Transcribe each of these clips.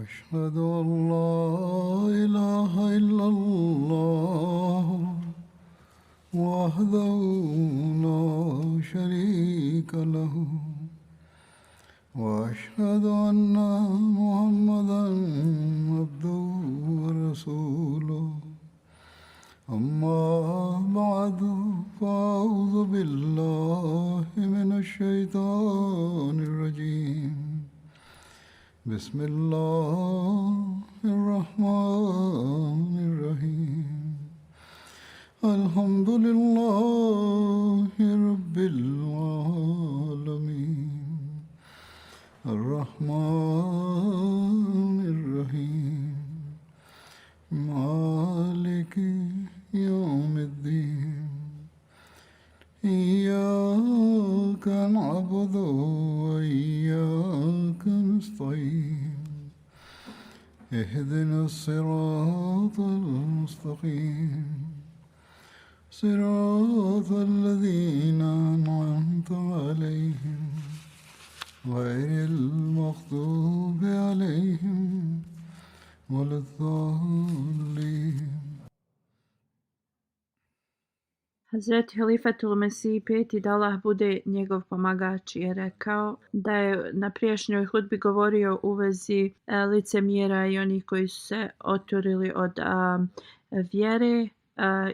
أشهد أن لا إله إلا الله وحده لا شريك له وأشهد أن محمدا عبده ورسوله أما بعد فأعوذ بالله من الشيطان الرجيم بسم الله الرحمن الرحيم الحمد لله رب العالمين الرحمن الرحيم مالك يوم الدين إياك نعبد وإياك نستعين اهدنا الصراط المستقيم صراط الذين أنعمت عليهم غير المغضوب عليهم ولا الضالين. Hazreti Halifatul Mesih peti, da Allah bude njegov pomagač, je rekao da je na prijašnjoj hudbi govorio u vezi licemjera i onih koji su se oturili od vjere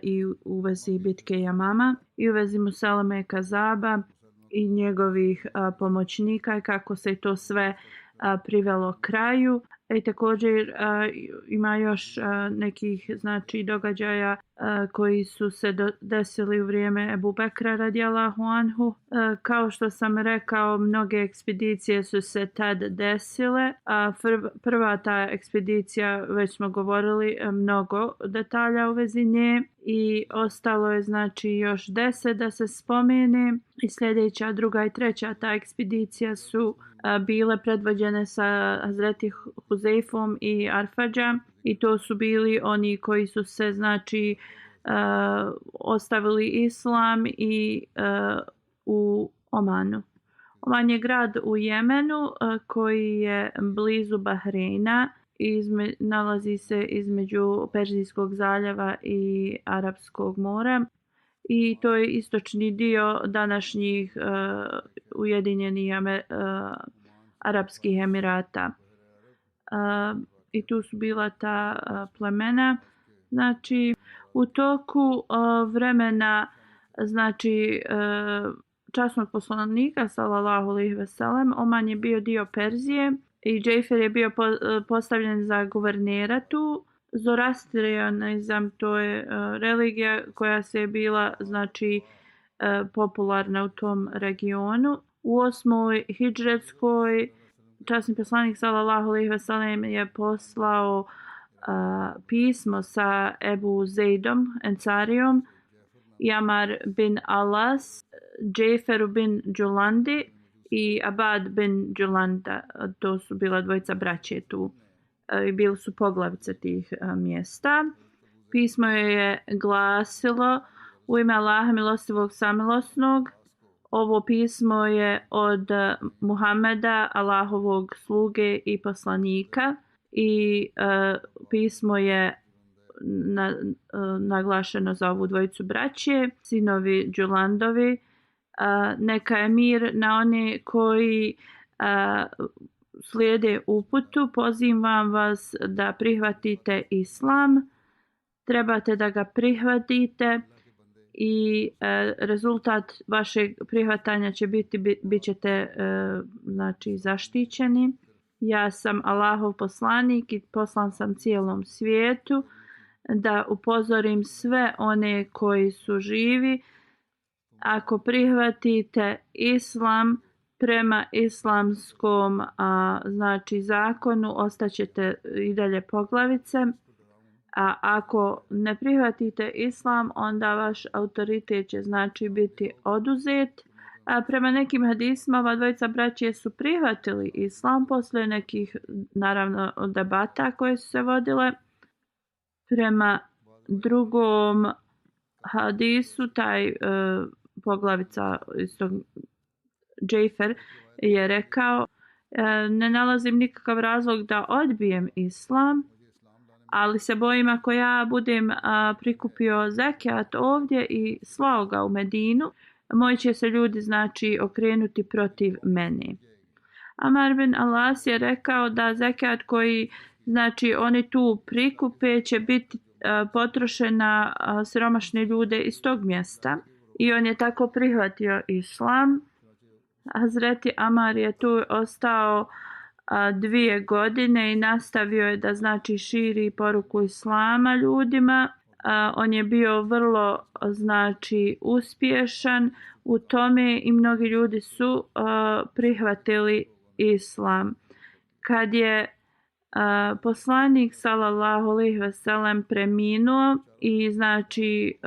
i u vezi bitke Jamama i u vezi Musaleme Kazaba i njegovih pomoćnika i kako se to sve privelo kraju. I također ima još nekih događaja koji su se desili u vrijeme Ebu Bekra radijallahu anhu. Kao što sam rekao, mnoge ekspedicije su se tad desile. Prva ta ekspedicija, već smo govorili mnogo detalja u vezi nje i ostalo je još 10 da se spomene. I sljedeća, druga i treća ta ekspedicija su bile predvođene sa Hazreti Huzeifom i Arfadža i to su bili oni koji su se ostavili islam i u Omanu. Oman je grad u Jemenu koji je blizu Bahreina i nalazi se između Perzijskog zaljeva i Arapskog mora. I to je istočni dio današnjih Ujedinjenih Arapskih Emirata. I tu su bila ta plemena. U toku vremena časnog poslanika sallallahu alejhi ve sellem, Oman je bio dio Perzije i Džejfer je bio postavljen za guvernera tu. Zoroastrijanizam, to je religija koja se je bila popularna u tom regionu. U 8. hidžretskoj časni poslanik sallallahu alejhi ve sellem je poslao pismo sa Ebu Zeidom Ensarijom, Jamar bin Alas, Džejferu bin Đulandi i Abad bin Đulanda. To su bila dvojica braće tu i bili su poglavice tih mjesta. Pismo je glasilo: u ime Allaha milostivog samilosnog. Ovo pismo je od Muhameda, Allahovog sluge i poslanika, i pismo je naglašeno za ovu dvojicu braće, sinovi Đulandovi. Neka je mir na one koji slijede uputu. Pozivam vas da prihvatite islam. Trebate da ga prihvatite i rezultat vašeg prihvatanja će bit ćete zaštićeni. Ja sam Allahov poslanik i poslan sam cijelom svijetu da upozorim sve one koji su živi. Ako prihvatite islam prema islamskom zakonu, ostaćete i dalje poglavice. A ako ne prihvatite islam, onda vaš autoritet će biti oduzet. A prema nekim hadisima ova dvojica braće su prihvatili islam poslije nekih naravno debata koje su se vodile. Prema drugom hadisu taj poglavica istog Džejfer je rekao: Ne nalazim nikakav razlog da odbijem islam, ali se bojim ako ja budem prikupio zekat ovdje i slao ga u Medinu, moji će se ljudi znači okrenuti protiv mene. Amar bin Alas je rekao da zekat koji znači oni tu prikupe će biti potrošen na siromašne ljude iz tog mjesta i on je tako prihvatio islam. Hazreti Amar je tu ostao 2 godine i nastavio je da znači širi poruku islama ljudima. On je bio vrlo znači uspješan u tome i mnogi ljudi su prihvatili islam. Kad je poslanik sallallahu alejhi ve sellem preminuo i znači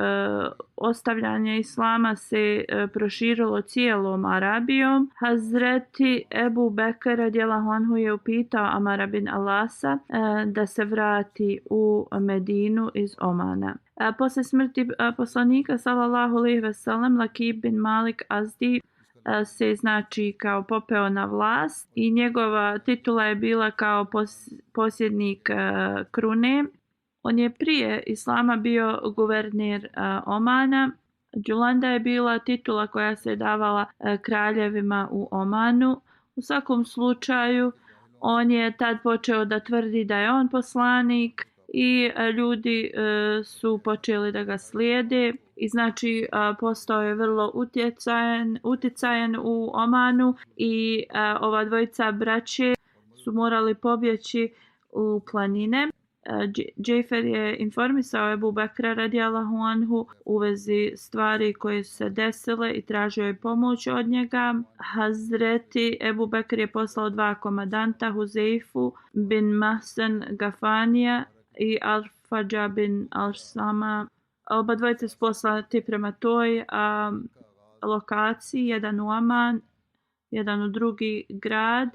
ostavljanje islama se proširilo cijelom Arabijom, Hazreti Ebu Bekr radijallahu anhu je upitao Amara bin Alasa da se vrati u Medinu iz Omana. Posle smrti poslanika sallallahu alejhi ve sellem, Lakib bin Malik Azdi se znači kao popeo na vlast i njegova titula je bila kao posjednik krune. On je prije islama bio guverner Omana. Đulanda je bila titula koja se davala kraljevima u Omanu. U svakom slučaju on je tad počeo da tvrdi da je on poslanik i ljudi su počeli da ga slijede i znači postao je vrlo utjecajan u Omanu i ova dvojica braće su morali pobjeći u planine. Džejfer je informisao Ebu Bekra radijallahu anhu u vezi stvari koje su se desile i tražio je pomoć od njega. Hazreti Ebu Bekr je poslao 2 komandanta, Huzeifu bin Mahsen Gafanija i Al-Fadža bin Al-Sama. Oba dvojice su poslati prema toj lokaciji, jedan u Oman, jedan u drugi grad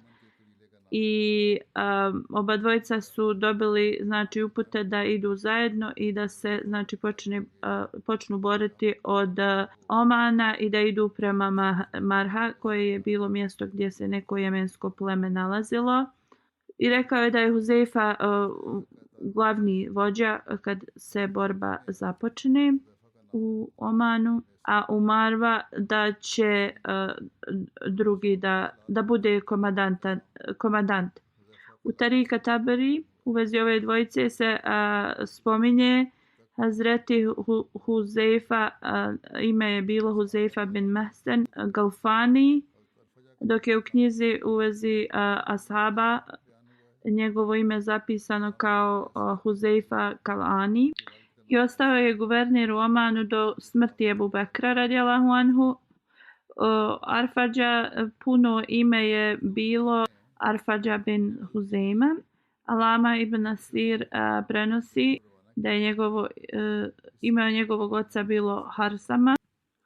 i oba dvojica su dobili znači upute da idu zajedno i da se znači počnu boriti od Omana i da idu prema Marha, koje je bilo mjesto gdje se neko jemensko pleme nalazilo. I rekao je da je Huzeifa glavni vođa kad se borba započne u Omanu, a u Marva da će drugi da bude komandant. U Tarika Taberi u vezi ove dvojice se spominje Hazreti Huzeifa, ime je bilo Huzeifa bin Mahsen Galfani, dok je u knjizi u vezi ashaba njegovo ime zapisano kao Huzeifa Kalani. I ostao je guverner u Omanu do smrti Ebu Bekra radijallahu anhu. Arfadža puno ime je bilo Arfadža bin Huzeima. Alama ibn Nasir prenosi da je ime njegovog oca bilo Harsama,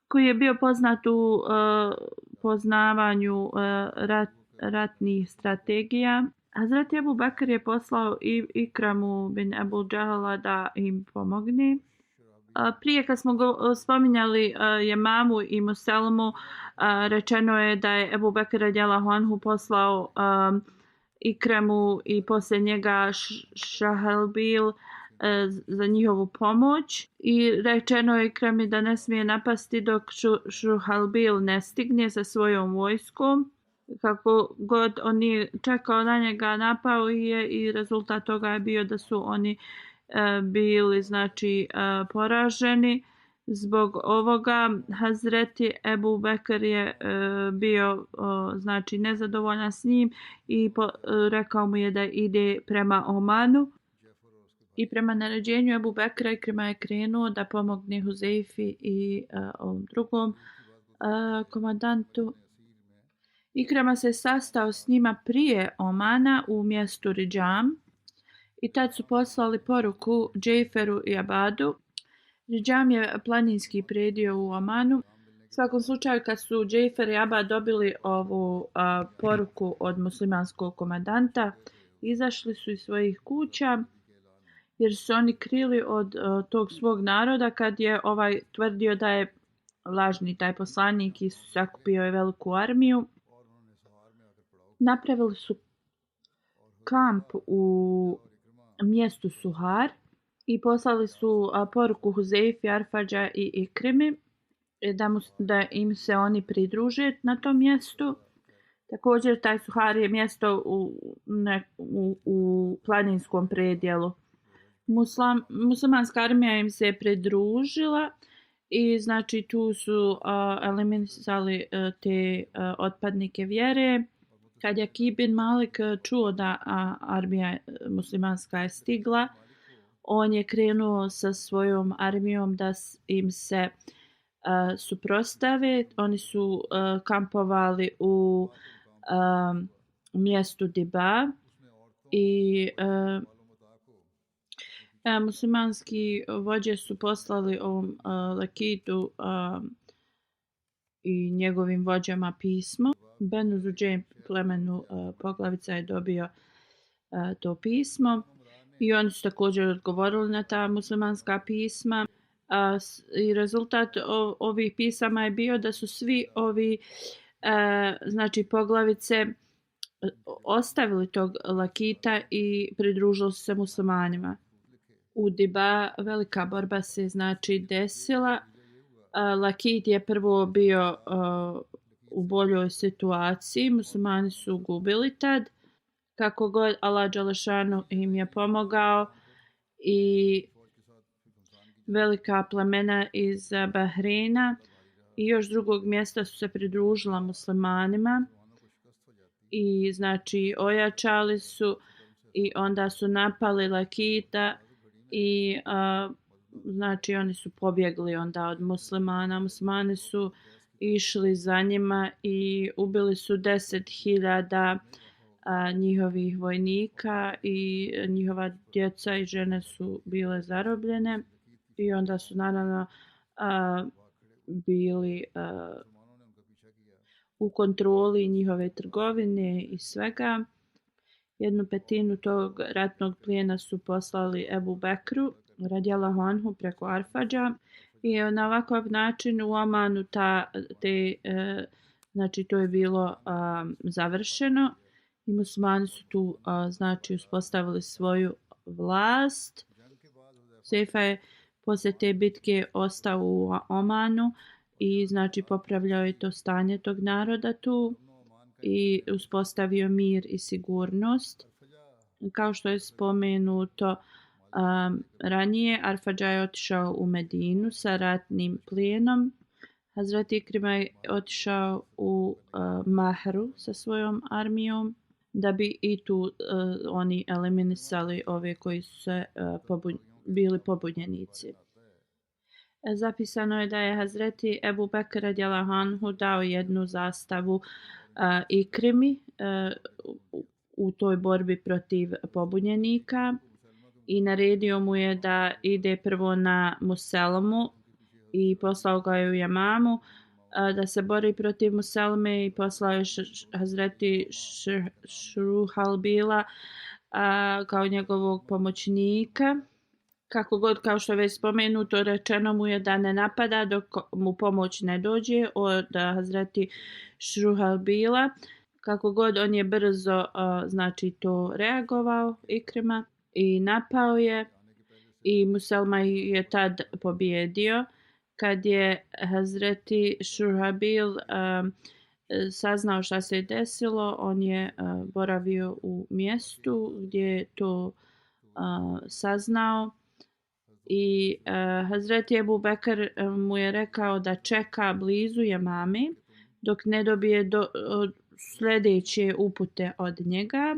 koji je bio poznat u poznavanju ratnih strategija. Hazreti Ebu Bekr je poslao Ikramu bin Ebu Džahala da im pomogne. Prije kad smo spominjali Jemamu i Muselmu, rečeno je da je Ebu Bekr radijallahu anhu poslao Ikremu i poslije njega Šahalbil za njihovu pomoć. I rečeno je Ikremi da ne smije napasti dok Šahalbil ne stigne sa svojom vojskom. Kako god on nije čekao na njega, napao je i rezultat toga je bio da su oni bili znači poraženi. Zbog ovoga Hazreti Ebu Bekr je bio znači nezadovoljan s njim i rekao mu je da ide prema Omanu. I prema naređenju Ebu Bekra Ikrima je krenuo da pomogne Huzeifi i ovom drugom komandantu. Ikrima se sastao s njima prije Omana u mjestu Ridžam i tad su poslali poruku Džejferu i Abadu. Ridžam je planinski predio u Omanu. U svakom slučaju kad su Džejfer i Abad dobili ovu poruku od muslimanskog komandanta, izašli su iz svojih kuća jer su oni krili od tog svog naroda kad je ovaj tvrdio da je lažni taj poslanik i sakupio je veliku armiju. napravili su kamp u mjestu Suhar i poslali su poruku Huzeifi, Arfadža i Ikrimi da im se oni pridruže na tom mjestu. Također taj Suhar je mjesto u planinskom predjelu. Muslimanska armija im se pridružila i znači tu su eliminisali te otpadnike vjere. Kad je Akib bin Malik čuo da armija muslimanska je stigla, on je krenuo sa svojom armijom da im se suprotstave. Oni su kampovali u mjestu Diba i muslimanski vođe su poslali ovom Lakitu i njegovim vođama pismo. Benu Zuđe plemenu poglavica je dobio to pismo i oni su također odgovorili na ta muslimanska pisma. I rezultat ovih pisama je bio da su svi ovi znači poglavice ostavili tog Lakita i pridružili su se muslimanima. U Diba velika borba se znači desila. Lakit je prvo bio u boljoj situaciji, muslimani su gubili tad. Kako god Allah dželešanu im je pomogao i velika plemena iz Bahreina i još drugog mjesta su se pridružila muslimanima i znači ojačali su i onda su napali Lakita i znači oni su pobjegli onda od muslimana. Muslimani su išli za njima i ubili su 10.000 njihovih vojnika i njihova djeca i žene su bile zarobljene i onda su naravno bili u kontroli njihove trgovine i svega. 1/5 tog ratnog plijena su poslali Ebu Bekru radijallahu anhu preko Arfadža i na ovakav način u Omanu znači to je bilo završeno i muslimani su tu znači uspostavili svoju vlast. Sejfa je poslije te bitke ostao u Omanu i znači popravljao je to stanje tog naroda tu i uspostavio mir i sigurnost. Kao što je spomenuto ranije, Arfadža je otišao u Medinu sa ratnim plijenom. Hazreti Ikrima je otišao u Mahru sa svojom armijom da bi i tu oni eliminisali ove koji su se bili pobunjenici. Zapisano je da je Hazreti Ebu Bekr radijallahu anhu dao jednu zastavu Ikrimi u toj borbi protiv pobunjenika i naredio mu je da ide prvo na Muselmu i poslao ga je u Jamamu da se bori protiv Muselme i poslao je Hazreti Šruhalbila kao njegovog pomoćnika. Kako god, kao što je već spomenuto, rečeno mu je da ne napada dok mu pomoć ne dođe od Hazreti Šruhalbila. Kako god, on je brzo znači to reagovao Ikrima i napao je i Muselma je tad pobjedio. Kad je Hazreti Šurhabil saznao šta se je desilo, on je boravio u mjestu gdje je to saznao i Hazreti Ebu Bekr mu je rekao da čeka blizu Jamame dok ne dobije sljedeće upute od njega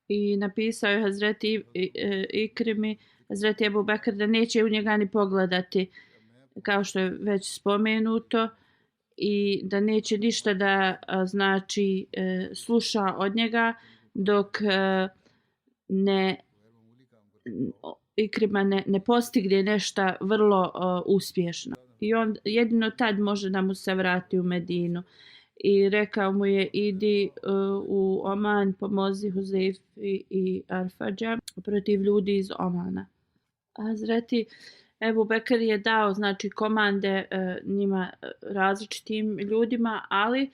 i napisao je Hazreti Ikrimi, Hazreti Ebu Bekr da neće u njega ni pogledati, kao što je već spomenuto, i da neće ništa da znači sluša od njega dok Ikrima ne postigne nešto vrlo uspješno. I on jedino tad može da mu se vrati u Medinu. I rekao mu je idi u Oman, pomozi Huzeifi i Arfadža protiv ljudi iz Omana. Hazreti Ebu Bekr je dao znači komande njima različitim ljudima, ali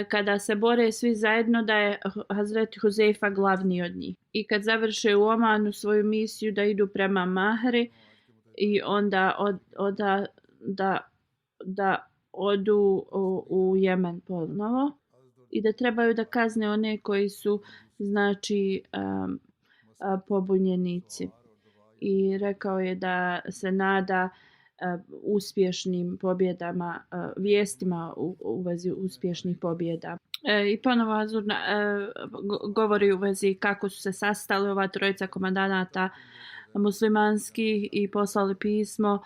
kada se bore svi zajedno da je Hazreti Huzeifa glavni od njih. I kad završe u Omanu svoju misiju da idu prema Mahri i onda da odu u Jemen ponovo i da trebaju da kazne one koji su znači pobunjenici. I rekao je da se nada uspješnim pobjedama, vijestima u vezi uspješnih pobjeda. I ponovo Hazur govori u vezi kako su se sastali ova trojica komandanata muslimanskih i poslali pismo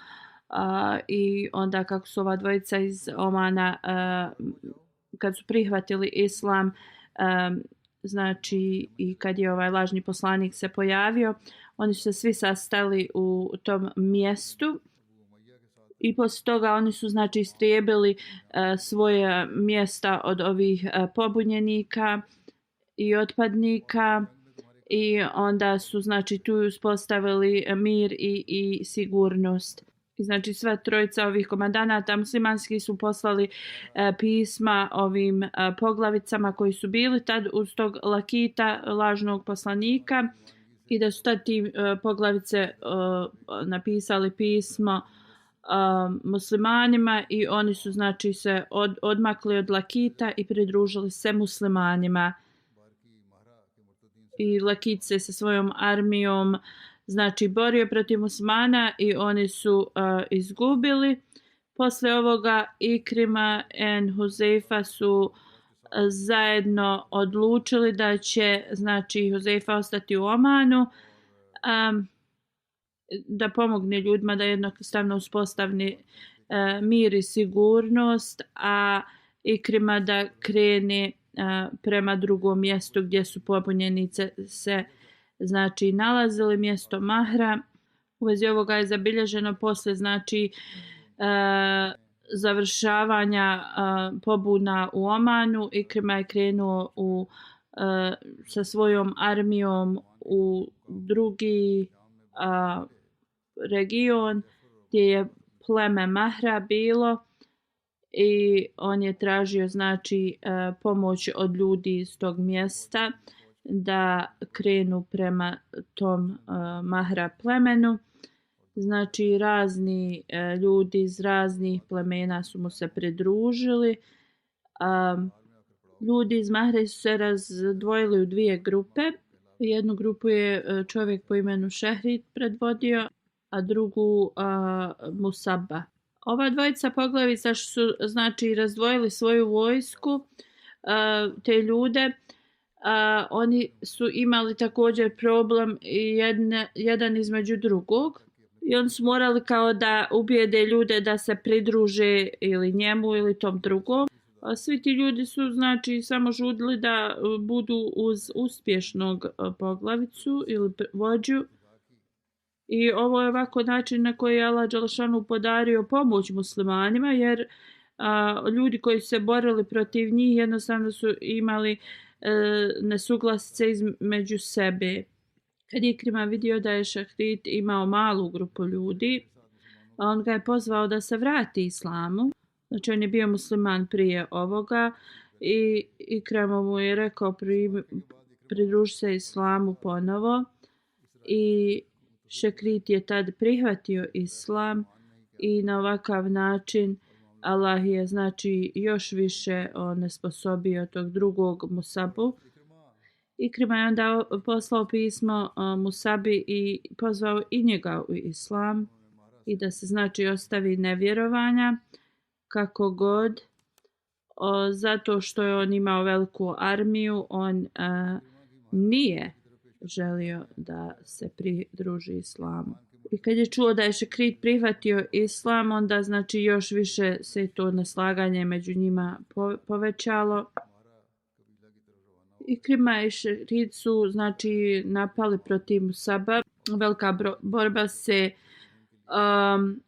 i onda kako su ova dvojica iz Omana kad su prihvatili islam, znači i kad je ovaj lažni poslanik se pojavio, oni su se svi sastali u tom mjestu i poslije toga oni su znači istrijebili svoje mjesta od ovih pobunjenika i otpadnika i onda su znači tu uspostavili mir i sigurnost. I znači sva trojica ovih komandanata muslimanskih su poslali pisma ovim poglavicama koji su bili tad uz tog Lakita, lažnog poslanika, i da su tad ti poglavice napisali pismo muslimanima i oni su znači se odmakli od Lakita i pridružili se muslimanima. I Lakit se sa svojom armijom znači borio protiv muslimana i oni su izgubili. Poslije ovoga Ikrima i Huzeifa su zajedno odlučili da će znači Huzeifa ostati u Omanu, da pomogne ljudima da jednostavno uspostavi mir i sigurnost, a Ikrima da krene prema drugom mjestu gdje su pobunjenice se znači nalazili, mjesto Mahra. U vezi ovoga je zabilježeno poslije znači završavanja pobuna u Omanu. Ikrima je krenuo sa svojom armijom u drugi region gdje je pleme Mahra bilo i on je tražio znači pomoć od ljudi iz tog mjesta da krenu prema tom Mahra plemenu. Znači razni ljudi iz raznih plemena su mu se pridružili. Ljudi iz Mahre su se razdvojili u dvije grupe. Jednu grupu je čovjek po imenu Šehrid predvodio, a drugu Musabba. Ova dvojica poglavica su znači razdvojili svoju vojsku, te ljude. Oni su imali također problem jedan između drugog i oni su morali kao da ubijede ljude da se pridruže ili njemu ili tom drugom. Svi ti ljudi su znači samo žudili da budu uz uspješnog poglavicu ili vođu. I ovo je ovako način na koji je Allah dželešanu podario pomoć muslimanima, jer ljudi koji su se borili protiv njih jednostavno su imali nesuglasice između sebe. Kad je Ikrima vidio da je Šehrid imao malu grupu ljudi, on ga je pozvao da se vrati islamu. Znači on je bio musliman prije ovoga i Ikrima mu je rekao pridruži se islamu ponovo i Šehrid je tad prihvatio islam i na ovakav način Allah je znači još više onesposobio tog drugog Musabu. Ikrima je onda poslao pismo Musabi i pozvao i njega u islam i da se znači ostavi nevjerovanja kako god. Zato što je on imao veliku armiju, on nije želio da se pridruži islamu. I kad je čuo da je Šehrid prihvatio islam, onda znači još više se to neslaganje među njima povećalo. Ikrima i Šehrid su znači napali protiv Musaba. Velika borba se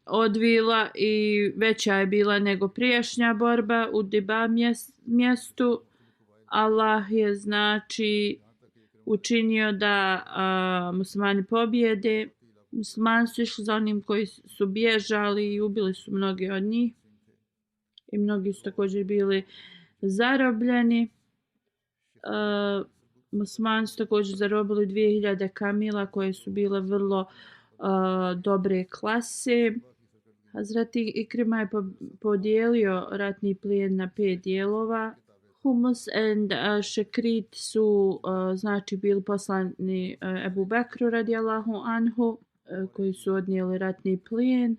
odvila i veća je bila nego prijašnja borba u Diba mjestu. Allah je znači učinio da muslimani pobjede. Muslimani su išli za onim koji su bježali i ubili su mnogi od njih. I mnogi su također bili zarobljeni. Muslimani su također zarobili 2000 kamila koje su bile vrlo dobre klase. Hazreti Ikrima je podijelio ratni plijen na 5 dijelova. Humus and Šekrit su znači bili poslani Ebu Bekru radijallahu anhu koji su odnijeli ratni plijen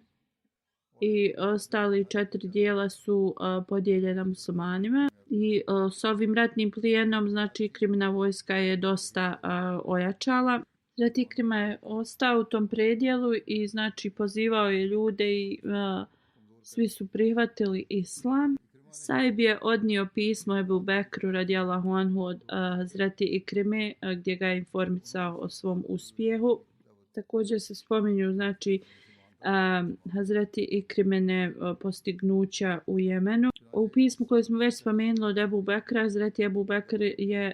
i ostali 4 dijela su podijeljena muslimanima. I s ovim ratnim plijenom znači Ikrimina vojska je dosta ojačala. Hazreti Ikrima je ostao u tom predjelu i znači pozivao je ljude i svi su prihvatili islam. Saib je odnio pismo Ebu Bekru radijallahu anhu od Hazreti Ikrime gdje ga je informisao o svom uspjehu. Također se spominju znači Hazreti Ikrimene postignuća u Jemenu. U pismu koje smo već spomenuli od Ebu Bekra, Hazreti Ebu Bekr je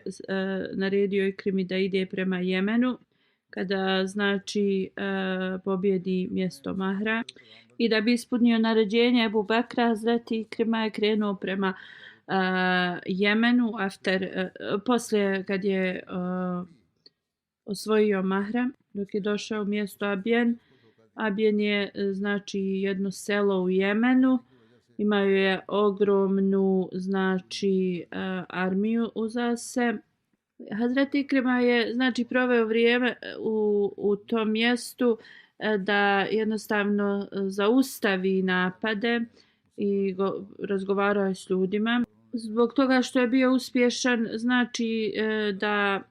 naredio Ikrimi da ide prema Jemenu kada znači pobjedi mjesto Mahra. I da bi ispunio naređenje Ebu Bekra, Hazreti Ikrima je krenuo prema Jemenu poslije kad je osvojio Mahra, dok je došao u mjesto Abjen. Abjen je znači jedno selo u Jemenu. Imaju je ogromnu znači armiju uza se. Hazreti Ikrima je znači proveo vrijeme u tom mjestu da jednostavno zaustavi napade i razgovarao je s ljudima. Zbog toga što je bio uspješan, znači da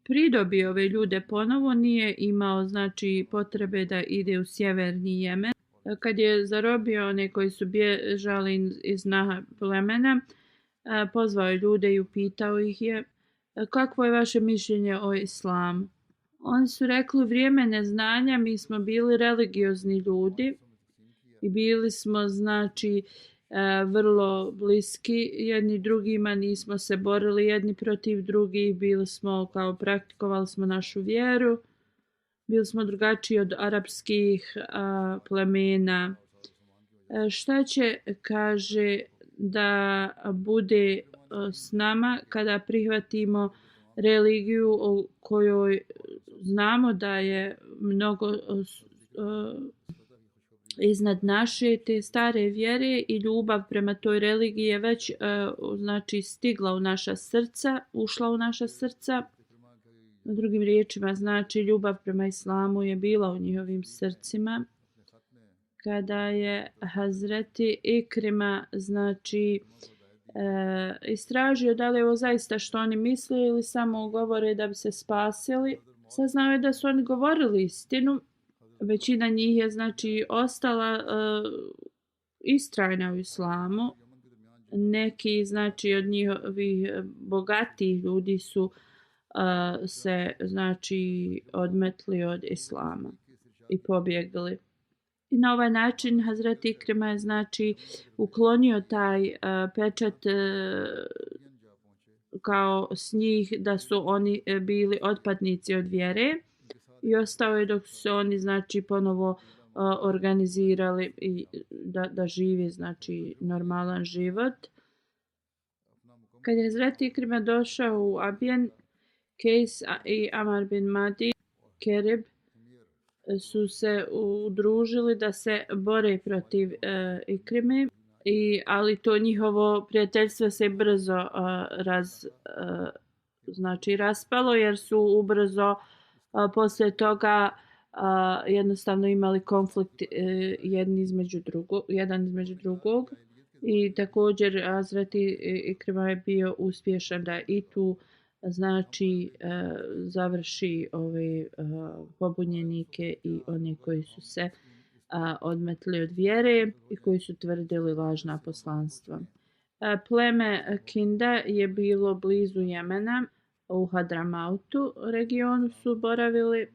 pridobio ove ljude ponovo, nije imao znači potrebe da ide u sjeverni Jemen. Kad je zarobio one koji su bježali iz Naha plemena, pozvao je ljude i upitao ih je kakvo je vaše mišljenje o islamu. Oni su rekli vrijeme neznanja, mi smo bili religiozni ljudi i bili smo znači vrlo bliski jedni drugima, nismo se borili jedni protiv drugih, bili smo kao praktikovali smo našu vjeru, bili smo drugačiji od arapskih plemena. Šta će, kaže, da bude s nama kada prihvatimo religiju o kojoj znamo da je mnogo iznad naše te stare vjere i ljubav prema toj religiji je već znači stigla u naša srca, ušla u naša srca. Na drugim riječima znači ljubav prema islamu je bila u njihovim srcima. Kada je Hazreti Ikrima znači istražio da li je ovo zaista što oni misle ili samo govore da bi se spasili, saznao je da su oni govorili istinu. Većina njih je znači ostala istrajna u islamu. Neki znači od njihovih bogatih ljudi su se znači odmetli od islama i pobjegli. I na ovaj način Hazreti Ikrima je znači uklonio taj pečat kao s njih da su oni bili otpadnici od vjere i ostao je dok su oni znači ponovo organizirali i da živi znači normalan život. Kad je Hazreti Ikrima došao u Abjen, Kejs i Amar bin Madi Kerib su se udružili da se bore protiv Ikrime, ali to njihovo prijateljstvo se brzo znači raspalo jer su ubrzo poslije toga jednostavno imali konflikt jedan između drugog i također Hazreti Ikrima je bio uspješan da i tu znači završi ove pobunjenike i one koji su se odmetli od vjere i koji su tvrdili lažna poslanstva. Pleme Kinda je bilo blizu Jemena, u Hadramautu regionu su boravili.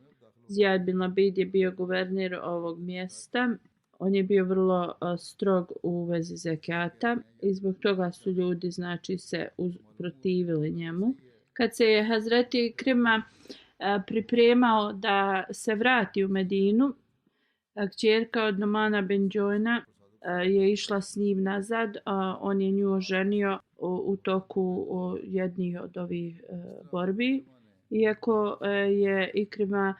Zijad bin Labid je bio guverner ovog mjesta. On je bio vrlo strog u vezi zekata i zbog toga su ljudi znači se protivili njemu. Kad se je Hazreti Ikrima pripremao da se vrati u Medinu, kćerka od Numana bin Džojna je išla s njim nazad, a on je nju oženio u toku jednih od ovih borbi. Iako je Ikrima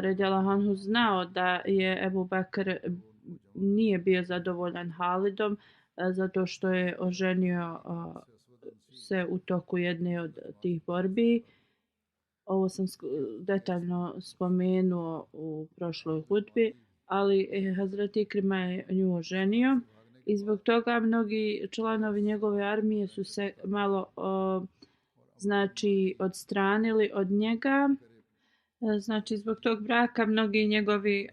radijallahu anhu znao da je Ebu Bekr nije bio zadovoljan Halidom zato što je oženio se u toku jedne od tih borbi. Ovo sam detaljno spomenuo u prošloj hudbi, ali Hazret Ikrima je nju oženio i zbog toga mnogi članovi njegove armije su se malo znači odstranili od njega. Znači zbog tog braka mnogi njegovi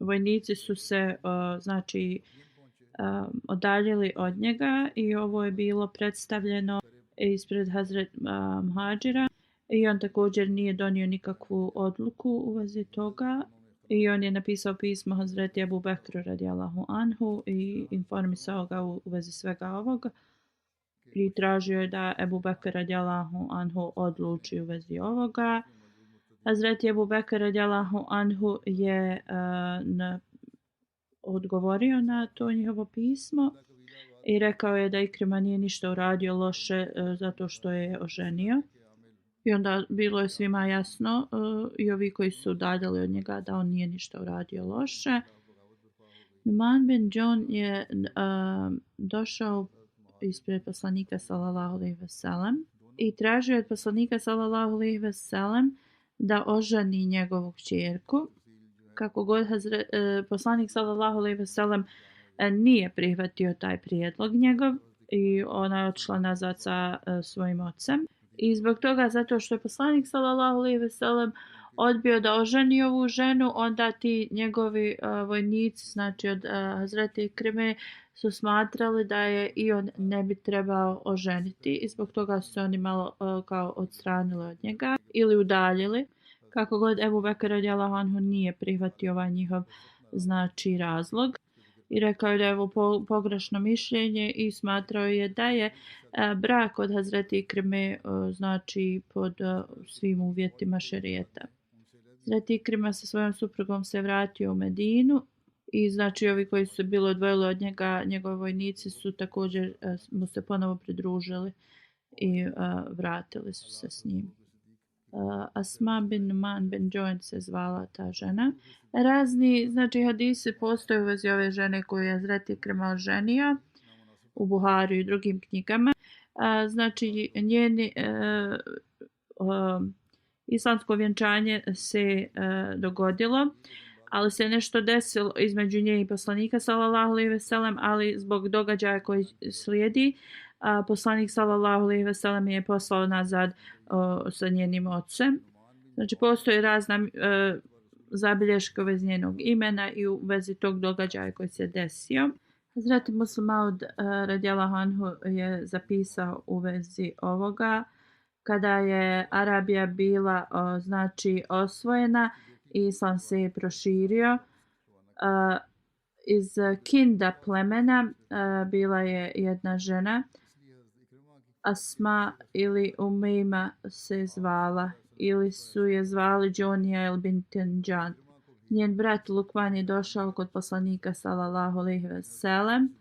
vojnici su se znači odaljili od njega i ovo je bilo predstavljeno ispred Hazret Muhadžira i on također nije donio nikakvu odluku u vezi toga i on je napisao pismo Hazreti Ebu Bekru radijallahu anhu i informisao ga u vezi svega ovoga i tražio je da Ebu Bekr radijallahu anhu odluči u vezi ovoga. Hazreti Ebu Bekr radijallahu anhu je odgovorio na to njihovo pismo i rekao je da Ikrima nije ništa uradio loše zato što je oženio. I onda bilo je svima jasno i ovi koji su udaljali od njega da on nije ništa uradio loše. Numan bin Džon je došao ispred poslanika sallallahu alejhi ve sellem i tražio od poslanika sallallahu alejhi ve sellem da oženi njegovu kćerku. Kako god poslanik sallallahu alejhi ve sellem nije prihvatio taj prijedlog njegov i ona je otišla nazad sa svojim ocem. I zbog toga, zato što je poslanik sallallahu alejhi ve sellem odbio da oženi ovu ženu, onda ti njegovi vojnici, znači od Hazreti Ikrime, su smatrali da je i on ne bi trebao oženiti i zbog toga su se oni malo kao odstranili od njega ili udaljili. Kako god Ebu Bekr radijallahu anhu nije prihvatio ovaj njihov znači razlog i rekao je da je ovo pogrešno mišljenje i smatrao je da je brak od Hazreti Ikrime znači pod svim uvjetima šerijeta. Hazreti Ikrima sa svojom suprugom se vratio u Medinu i znači ovi koji su se bili odvojili od njega, njegovi vojnici su također mu se ponovo pridružili i vratili su se s njim. Asma bin Numan bin Džon se zvala ta žena. Razni znači hadisi postoje u vezi ove žene koju je Hazreti Ikrima oženio u Buhari i drugim knjigama. Znači njeni islamsko vjenčanje se dogodilo, ali se nešto desilo između nje i poslanika sallallahu alejhi ve sellem, ali zbog događaja koji slijedi poslanik sallallahu alejhi ve sellem je poslao nazad sa njenim ocem. Znači postoje razna zabilješke u vezi njenog imena i u vezi tog događaja koji se desio. Hazreti Muslim Maud radijallahu anhu je zapisao u vezi ovoga kada je Arabija bila znači osvojena i islam se je proširio. Iz Kinda plemena bila je jedna žena, Asma ili Umejma se zvala, ili su je zvali Džonija el Bintinđan. Njen brat Lukman je došao kod poslanika sallallahu alejhi ve sellem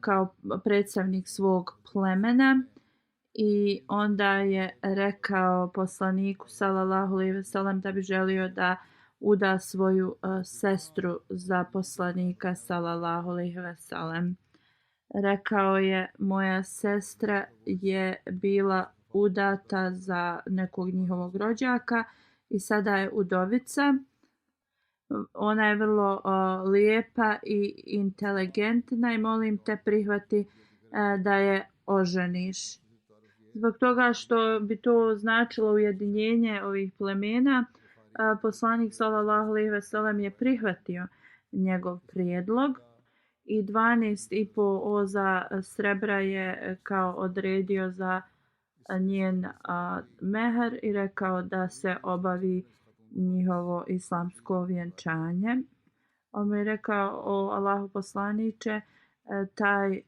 kao predstavnik svog plemena i onda je rekao poslaniku sallallahu alejhi ve sellem da bi želio da uda svoju sestru za poslanika sallallahu alejhi ve sellem. Rekao je, moja sestra je bila udata za nekog njihovog rođaka i sada je udovica. Ona je vrlo lijepa i inteligentna i molim te prihvati da je oženiš. Zbog toga što bi to značilo ujedinjenje ovih plemena, poslanik sallallahu alejhi ve sellem je prihvatio njegov prijedlog i 12,5 oza srebra je kao odredio za njen meher i rekao da se obavi njihovo islamsko vjenčanje. On mi je rekao, o Allahu poslaniče, taj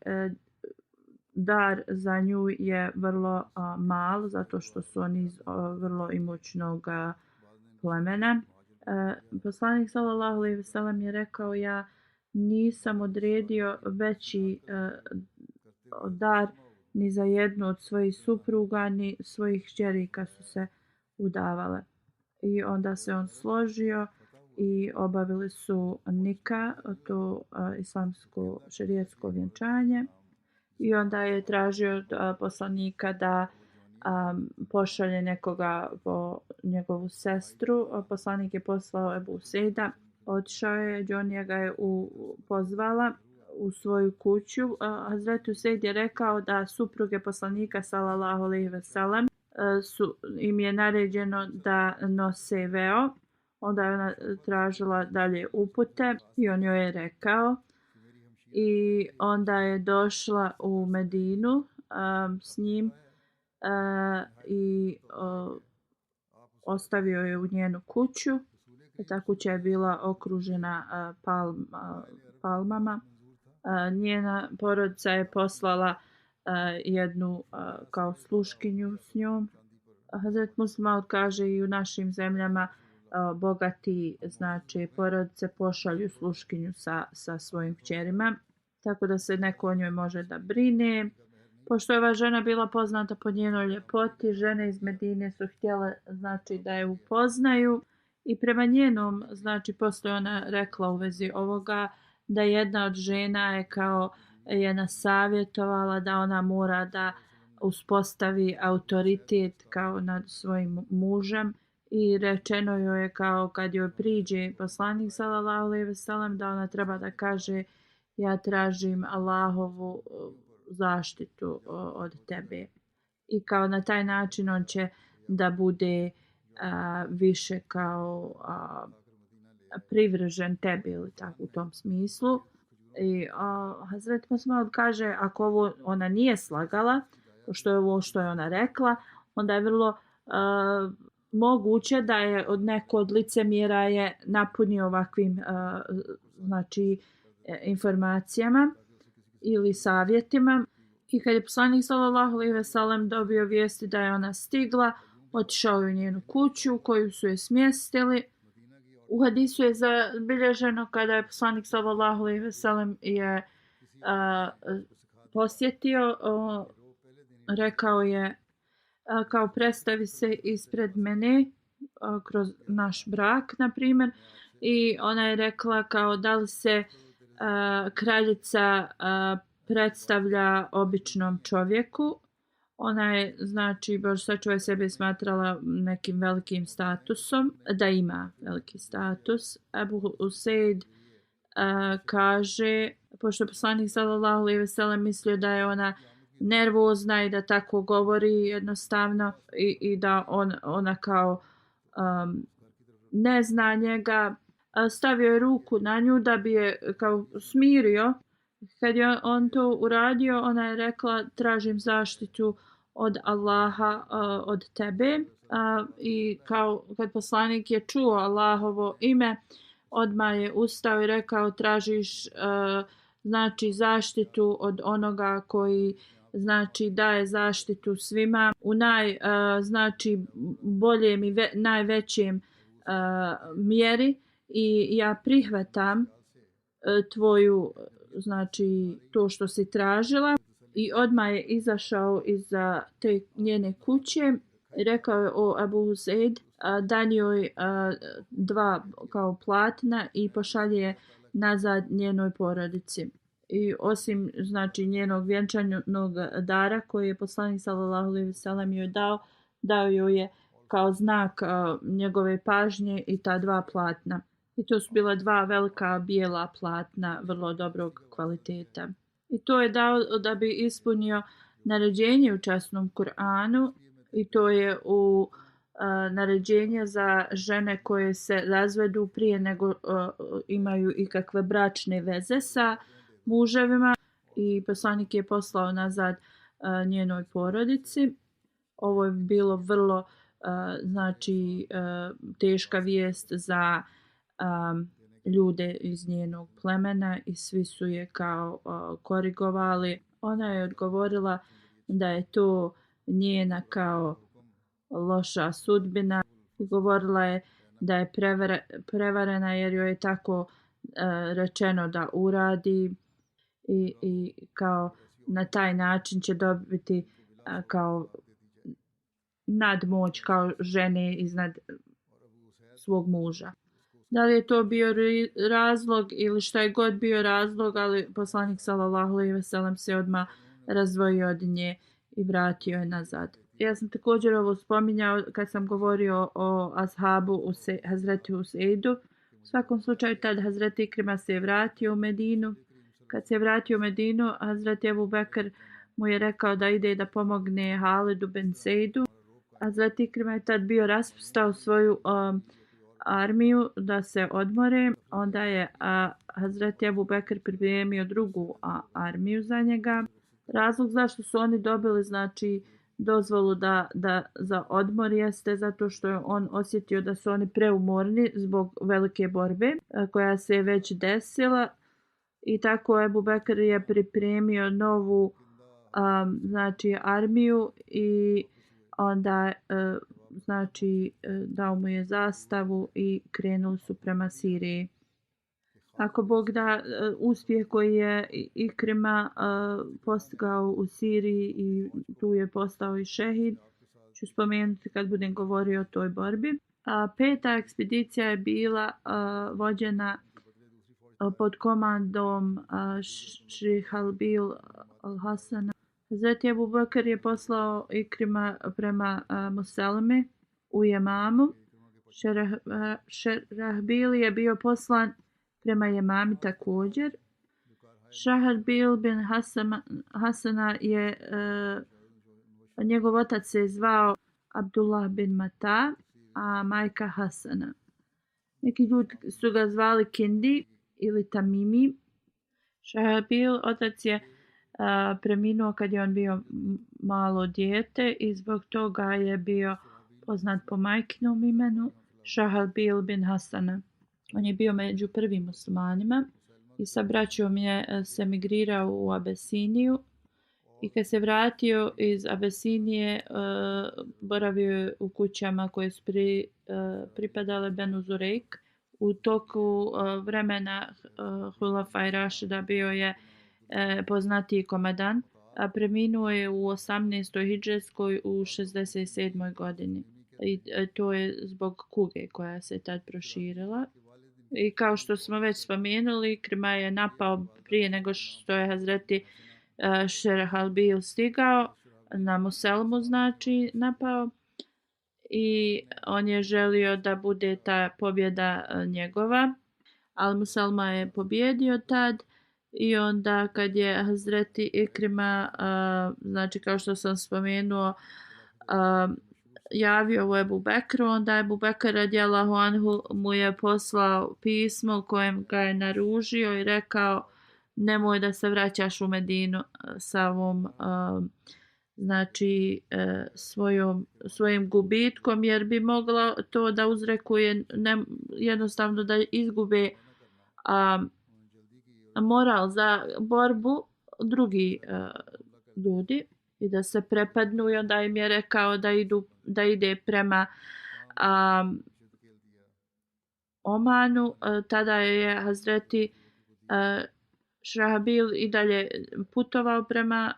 dar za nju je vrlo mal zato što su oni iz vrlo imućnog plemena. Poslanik sallallahu alejhi ve sellem je rekao: ja nisam odredio veći dar ni za jednu od svojih supruga, ni svojih kćeri kad su se udavale. I onda se on složio i obavili su nika, to islamsko šerijetsko vjenčanje. I onda je tražio od poslanika da pošalje nekoga po njegovu sestru. Poslanik je poslao Ebu Sejda. Otišao je, Džonija ga je pozvala u svoju kuću. Hazret Usejd je rekao da supruge poslanika sallallahu alejhi ve sellem im je naređeno da nose veo. Onda je ona tražila dalje upute i on joj je rekao. I onda je došla u Medinu s njim i ostavio je u njenu kuću. Ta kuća je bila okružena palmama. Njena porodica je poslala jednu kao sluškinju s njom. Hazret Muslim kaže i u našim zemljama bogati znači porodice pošalju sluškinju sa svojim kćerima, tako da se neko o njoj može da brine. Pošto je ova žena bila poznata po njenoj ljepoti, žene iz Medine su htjele znači da je upoznaju i prema njenom znači poslije ona rekla u vezi ovoga da jedna od žena je kao je nasavjetovala da ona mora da uspostavi autoritet kao nad svojim mužem. I rečeno joj je kao kad joj priđe poslanik sallallahu alejhi ve sellem da ona treba da kaže ja tražim Allahovu zaštitu od tebe. I kao na taj način on će da bude više kao privržen tebi ili tako u tom smislu. I Hazret Muslim kaže ako ovo ona nije slagala, što je ovo što je ona rekla, onda je vrlo moguće da je neko od licemjera je napunio ovakvim znači informacijama ili savjetima. I kad je poslanik sallallahu alejhi ve sellem dobio vijesti da je ona stigla, otišao je u njenu kuću koju su je smjestili. U hadisu je zabilježeno kada je poslanik sallallahu alejhi ve sellem je posjetio, rekao je kao predstavi se ispred mene kroz naš brak, na primjer, i ona je rekla kao da li se kraljica predstavlja običnom čovjeku. Ona je, znači, Bože sačuvaj sebe, smatrala nekim velikim statusom, da ima veliki status. Ebu Usejd kaže, pošto poslanik sallallahu alejhi ve sellem mislio da je ona nervozna i da tako govori jednostavno i da ona kao ne zna njega, stavio je ruku na nju da bi je kao smirio. Kad je on to uradio, ona je rekla tražim zaštitu od Allaha od tebe. I kao kad poslanik je čuo Allahovo ime, odmah je ustao i rekao tražiš znači zaštitu od onoga koji znači daje zaštitu svima u znači boljem i najvećem mjeri i ja prihvatam tvoju znači to što si tražila. I odmah je izašao iza te njene kuće i rekao je o Ebu Usejd da njoj 2 kao platna i pošalje nazad njenoj porodici. I osim znači njenog vjenčanog dara koji je poslanik sallallahu alejhi ve sellem joj dao joj je kao znak njegove pažnje i ta 2 platna. I to su bila 2 velika bijela platna vrlo dobrog kvaliteta. I to je dao da bi ispunio naređenje u časnom Kur'anu i to je u naređenje za žene koje se razvedu prije nego imaju ikakve bračne veze sa muževima i poslanik je poslao nazad njenoj porodici. Ovo je bilo vrlo znači teška vijest za ljude iz njenog plemena i svi su je kao korigovali. Ona je odgovorila da je to njena kao loša sudbina i govorila je da je prevarena jer joj je tako rečeno da uradi i kao na taj način će dobiti kao nadmoć kao žene iznad svog muža. Da li je to bio razlog ili šta je god bio razlog, ali poslanik sallallahu alejhi ve sellem se odmah razdvojio od nje i vratio je nazad. Ja sam također ovo spominjao kad sam govorio o ashabu Hazreti Useidu. U svakom slučaju tad Hazreti Ikrima se je vratio u Medinu. Kad se je vratio u Medinu, Hazreti Ebu Bekr mu je rekao da ide da pomogne Halidu ben Seidu. Hazreti Ikrima je tad bio raspustao svoju armiju da se odmore. Onda je Hazreti Ebu Bekr pripremio drugu armiju za njega. Razlog zašto su oni dobili znači dozvolu za odmor jeste zato što je on osjetio da su oni preumorni zbog velike borbe koja se je već desila i tako Ebu Bekr je pripremio novu znači armiju i onda znači dao mu je zastavu i krenuli su prema Siriji. Ako Bog da, uspjeh koji je Ikrima postigao u Siriji i tu je postao i šehid, ću spomenuti kad budem govorio o toj borbi. Peta ekspedicija je bila vođena pod komandom Šihalbil al-Hasana. Hazreti Ebu Bekr je poslao Ikrima prema Muselmi u Jemamu. Šerahbil je bio poslan prema Jemami također. Šaharbil bin Hasana je, njegov otac se zvao Abdullah bin Mata, a majka Hasana. Neki ljudi su ga zvali Kindi ili Tamimi. Šaharbil otac je preminuo kad je on bio malo dijete i zbog toga je bio poznat po majkinom imenu Šaharbil bin Hasana. On je bio među prvim muslimanima i sa braćom je se migrirao u Abesiniju i kad se vratio iz Abesinije boravio je u kućama koje su pripadale Benu Zurejk. U toku vremena Hulafaj Rašida bio je poznatiji komadant, a preminuo je u 18. hidžetskoj u 67. godini. I to je zbog kuge koja se tad proširila. I kao što smo već spomenuli, Ikrima je napao prije nego što je Hazreti Šerahalbil stigao, na Muselmu znači napao i on je želio da bude ta pobjeda njegova, ali Muselma je pobjedio tad i onda kad je Hazreti Ikrima, znači kao što sam spomenuo, javio u Ebu Bekru, onda Ebu Bekr radijallahu anhu mu je poslao pismo u kojem ga je naružio i rekao nemoj da se vraćaš u Medinu sa ovom znači svojim gubitkom jer bi moglo to da uzrekuje jednostavno da izgube moral za borbu drugi ljudi i da se prepadnu i onda im je rekao da ide prema Omanu. Tada je Hazreti Šrahabil i dalje putovao prema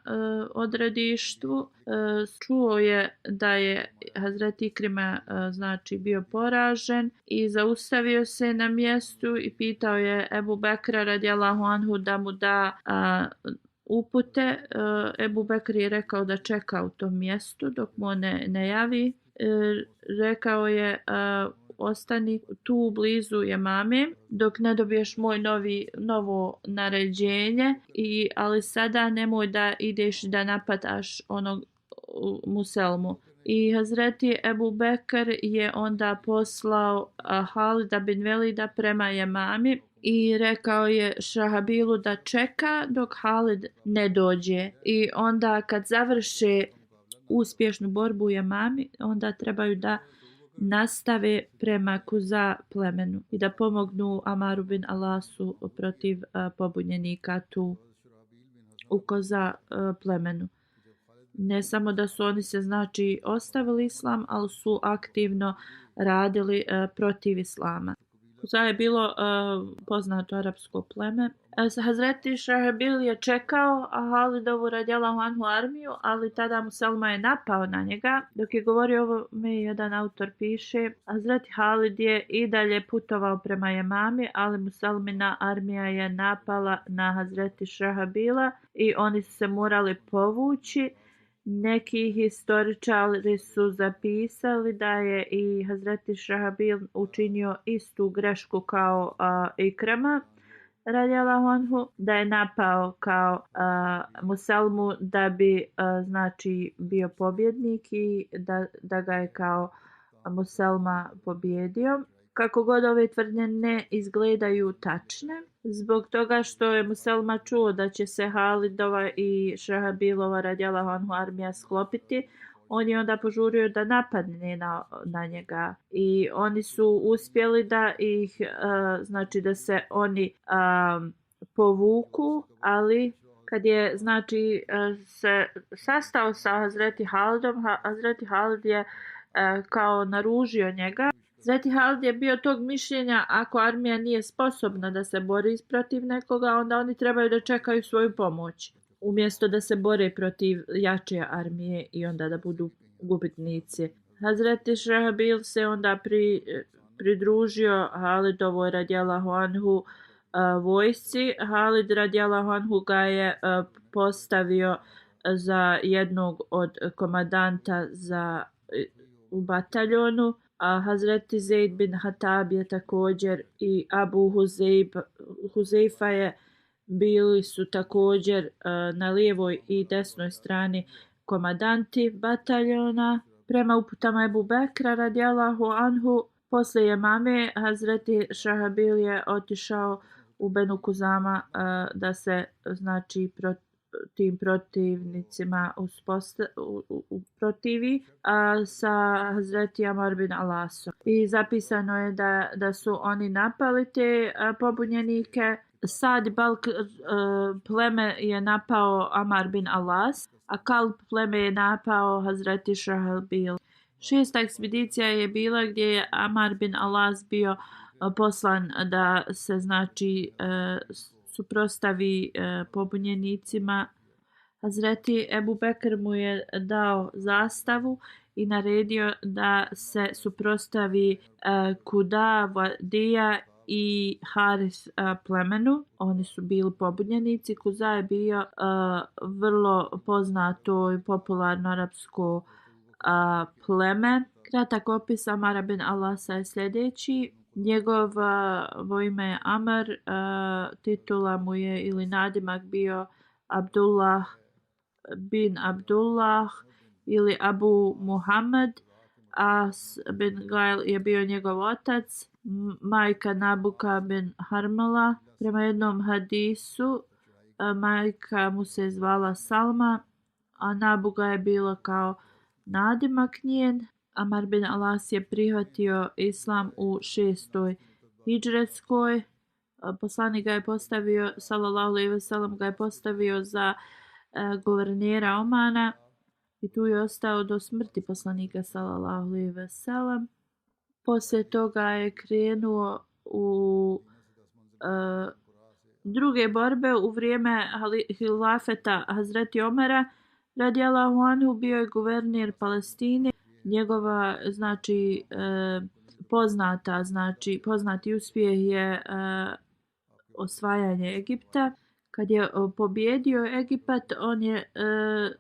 odredištu. Čuo je da je Hazreti Ikrima znači bio poražen i zaustavio se na mjestu i pitao je Ebu Bekra radijallahu anhu da mu da upute. Ebu Bekr je rekao da čeka u tom mjestu dok mu ne javi. Rekao je ostani tu blizu Jemame dok ne dobiješ moj novo naređenje ali sada nemoj da ideš da napadaš onog Muselmu. I Hazreti Ebu Bekr je onda poslao Halida bin Velida prema Jemami i rekao je Šrahabilu da čeka dok Halid ne dođe i onda kad završe uspješnu borbu u Jemami onda trebaju da nastave prema Kuza plemenu i da pomognu Amaru bin Alasu protiv pobunjenika tu u Kuza plemenu. Ne samo da su oni se znači ostavili islam, ali su aktivno radili protiv islama. Kuza je bilo poznato arapsko pleme. Hazreti Šahabil je čekao Halidovu radijallahu anhu armiju, ali tada Muselma je napao na njega. Dok je govorio ovo, jedan autor piše, Hazreti Halid je i dalje putovao prema Jemami, ali Muselmina armija je napala na Hazreti Šahabila i oni su se morali povući. Neki historičari su zapisali da je i Hazreti Šahabil učinio istu grešku kao Ikrama radijallahu anhu, da je napao kao Muselmu da bi znači bio pobjednik i da ga je kao Muselma pobjedio. Kako god ove tvrdnje ne izgledaju tačne, zbog toga što je Muselma čuo da će se Halidova i Šahabilova radijallahu anhu armija sklopiti, on je onda požurio da napadne na njega i oni su uspjeli da ih, znači da se oni povuku, ali kad je znači se sastao sa Hazreti Halidom, Hazreti Halid je kao naružio njega. Hazreti Halid je bio tog mišljenja, ako armija nije sposobna da se bori protiv nekoga, onda oni trebaju da čekaju svoju pomoć, umjesto da se bore protiv jače armije i onda da budu gubitnici. Hazreti Šahabil se onda pridružio Halidovoj radijallahu anhu vojsci. Halid radijallahu anhu ga je postavio za jednog od komadanta u bataljonu, a Hazreti Zaid bin Hatab je također i Abu Huzeifa je bili su također na lijevoj i desnoj strani komandanti bataljona. Prema uputama Ebu Bekra radijallahu anhu, posle Jemame Hazreti Šahabil je otišao u Benu Kuzama da se znači tim protivnicima protivi sa Hazreti Amar bin Alasom. I zapisano je da su oni napali te pobunjenike. Sad Balk pleme je napao Amar bin Alas, a Kalb pleme je napao Hazreti Šahabil. 6. ekspedicija je bila gdje je Amar bin Alas bio poslan da se znači suprotstavi pobunjenicima. Hazreti Ebu Bekr mu je dao zastavu i naredio da se suprotstavi Kuda, Vadija i Haris plemenu. Oni su bili pobunjenici. Kuza je bio vrlo poznato i popularno arapsko pleme. Kratak opis Amara bin Alasa je sljedeći. Njegovo ime je Amar, titula mu je ili nadimak bio Abdullah bin Abdullah ili Abu Muhammad. As bin Gail je bio njegov otac. Majka Nabuka bin Harmala. Prema jednom hadisu majka mu se zvala Salma, a Nabuga je bila kao nadimak njen. Amar bin Alas je prihvatio islam u 6. hidžretskoj. Poslanik ga je postavio, sallallahu alejhi ve sellem ga je postavio za guvernera Omana i tu je ostao do smrti poslanika, sallallahu alejhi ve sellem. Poslije toga je krenuo u druge borbe u vrijeme hilafeta Hazreti Omara radijallahu anhu, bio je guverner Palestine. Njegova znači poznati uspjeh je osvajanje Egipta. Kad je pobjedio Egipat, on je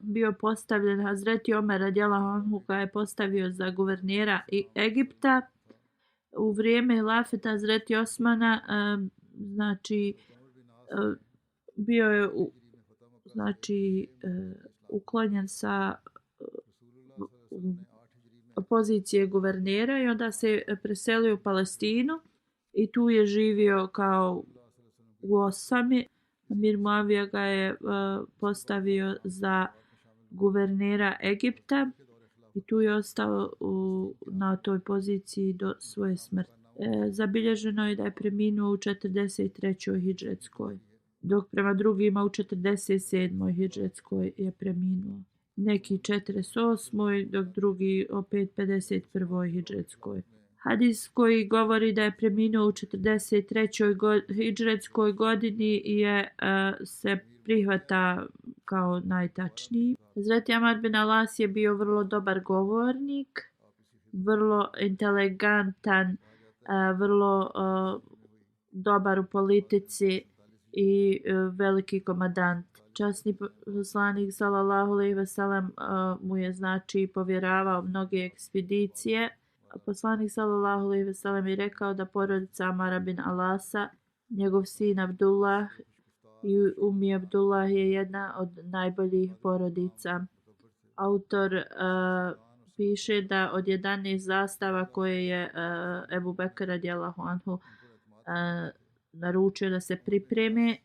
bio postavljen, Hazreti Omer radijallahu anhu ga je postavio za guvernera Egipta. U vrijeme hilafeta Hazreti Osmana znači bio je uklonjen sa pozicije guvernera i onda se preselio u Palestinu i tu je živio kao u Osami. Amir Muavija ga je postavio za guvernera Egipta i tu je ostao na toj poziciji do svoje smrti. Zabilježeno je da je preminuo u 43. hidžretskoj, dok prema drugima u 47. hidžretskoj je preminuo. neki 48. dok drugi opet 51. hidžretskoj. Hadis koji govori da je preminuo u 43. hidžretskoj godini se prihvata kao najtačniji. Hazreti Amar bin Alas je bio vrlo dobar govornik, vrlo inteligentan, vrlo dobar u politici i veliki komadant. Časni poslanik sallallahu alejhi ve sellem mu je znači povjeravao mnoge ekspedicije. Poslanik sallallahu alejhi ve sellem je rekao da porodica Amara bin Alasa, njegov sin Abdullah i Umi Abdullah je jedna od najboljih porodica. Autor piše da od 11 zastava koje je Ebu Bekr radijallahu anhu naručio da se pripreme,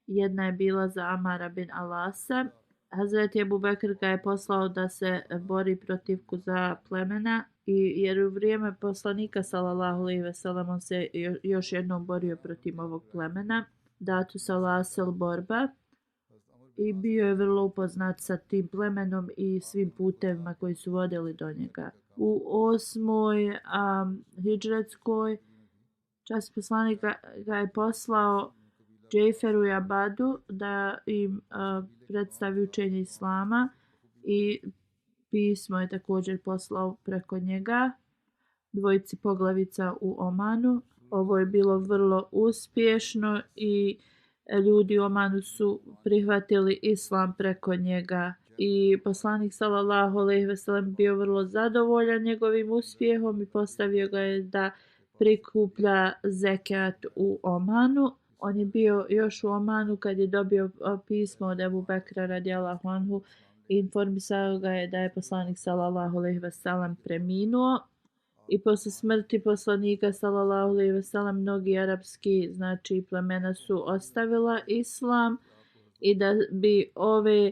jedna je bila za Amara bin Alasa. Hazreti Ebu Bekr ga je poslao da se bori protiv Kuza plemena, jer u vrijeme poslanika sallallahu alejhi ve sellem on se još jednom borio protiv ovog plemena, datu salasel borba, i bio je vrlo upoznat sa tim plemenom i svim putevima koji su vodili do njega. U 8. hidžretskoj časni poslanik ga je poslao Džejferu i Abadu da im predstavi učenje islama i pismo je također poslao preko njega dvojici poglavica u Omanu. Ovo je bilo vrlo uspješno i ljudi u Omanu su prihvatili islam preko njega. I poslanik sallallahu alejhi ve sellem bio vrlo zadovoljan njegovim uspjehom i postavio ga je da prikuplja zekat u Omanu. On je bio još u Omanu kad je dobio pismo od Ebu Bekra radijallahu anhu i informisao ga je da je poslanik sallallahu alejhi ve sellem preminuo. I posle smrti poslanika sallallahu alejhi ve sellem mnogi arapski znači plemena su ostavila islam i da bi ove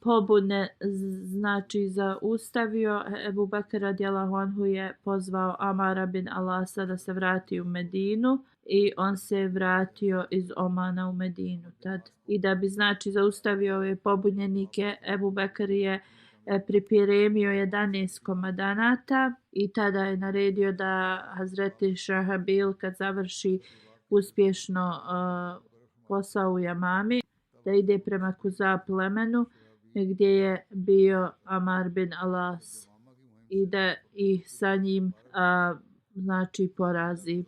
pobune znači zaustavio, Ebu Bekr radijallahu anhu je pozvao Amara bin Alasa da se vrati u Medinu i on se vratio iz Omana u Medinu tad. I da bi znači zaustavio ove pobunjenike, Ebu Bekr je pripremio 11 komadanata i tada je naredio da Hazreti Šahabil kad završi uspješno posao u Jamami, da ide prema Kuza plemenu gdje je bio Amar bin Alas i da ih sa njim znači porazi.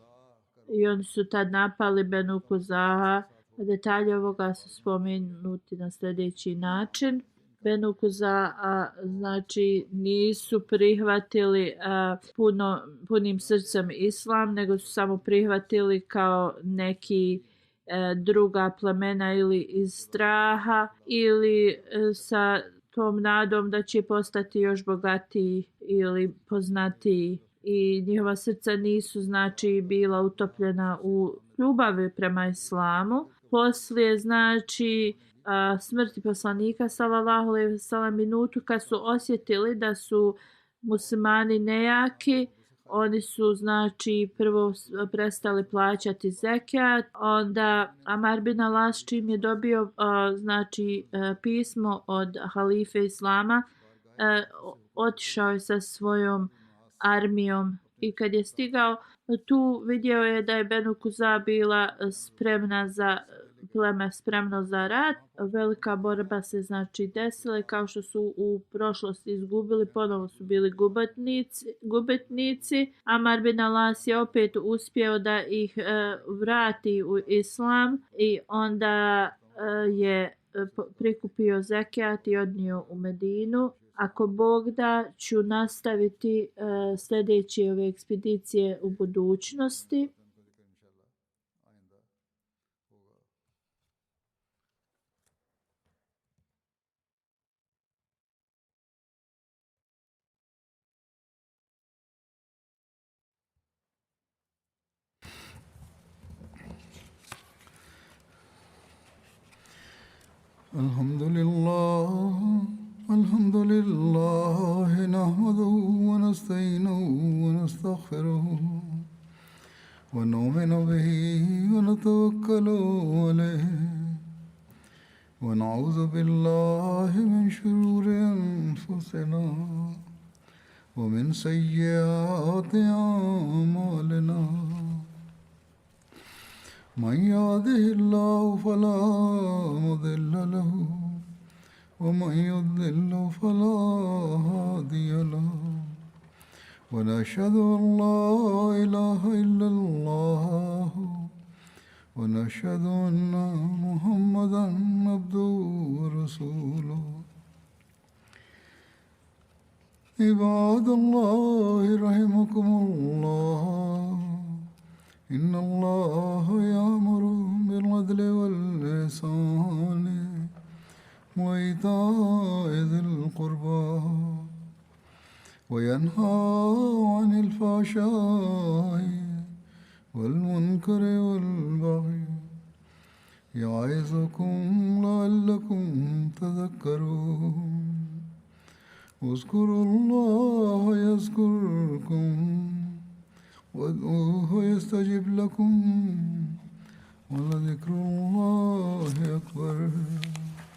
I oni su tad napali Benu Kuzaha. Detalje ovoga su spomenuti na sljedeći način. Benu Kuza'a znači nisu prihvatili punim srcem islam, nego su samo prihvatili kao neki druga plemena ili iz straha ili sa tom nadom da će postati još bogatiji ili poznatiji. I njihova srca nisu znači bila utopljena u ljubavi prema islamu. Poslije znači smrti poslanika sallallahu alejhi ve sellem, minutu kad su osjetili da su muslimani nejaki, oni su znači prvo prestali plaćati zekat. Onda Amar bin Alas čim je dobio znači pismo od halife islama, otišao je sa svojom armijom i kad je stigao tu vidio je da je Benu Kuza bila spremno za rat. Velika borba se znači desila i kao što su u prošlosti izgubili, ponovo su bili gubitnici. Amar bin Alas je opet uspio da ih vrati u islam i onda je prikupio zekat i odnio u Medinu. Ako Bog da, ću nastaviti sljedeće ove ekspedicije u budućnosti. الحمد لله نحمده ونستعينه ونستغفره ونؤمن به ونتوكل عليه ونعوذ بالله من شرور أنفسنا ومن سيئات أعمالنا من يهده الله فلا مضل له ومن يضلل فلا هادي له ونشهد أن لا إله إلا الله ونشهد أن محمدا عبده ورسوله عباد الله رحمكم الله إن الله يأمر بالعدل والإحسان وإيتاء ذي القربى وينهى عن الفحشاء والمنكر والبغي يعظكم لعلكم تذكرون اذكروا الله يذكركم وادعوه يستجب لكم ولذكر الله أكبر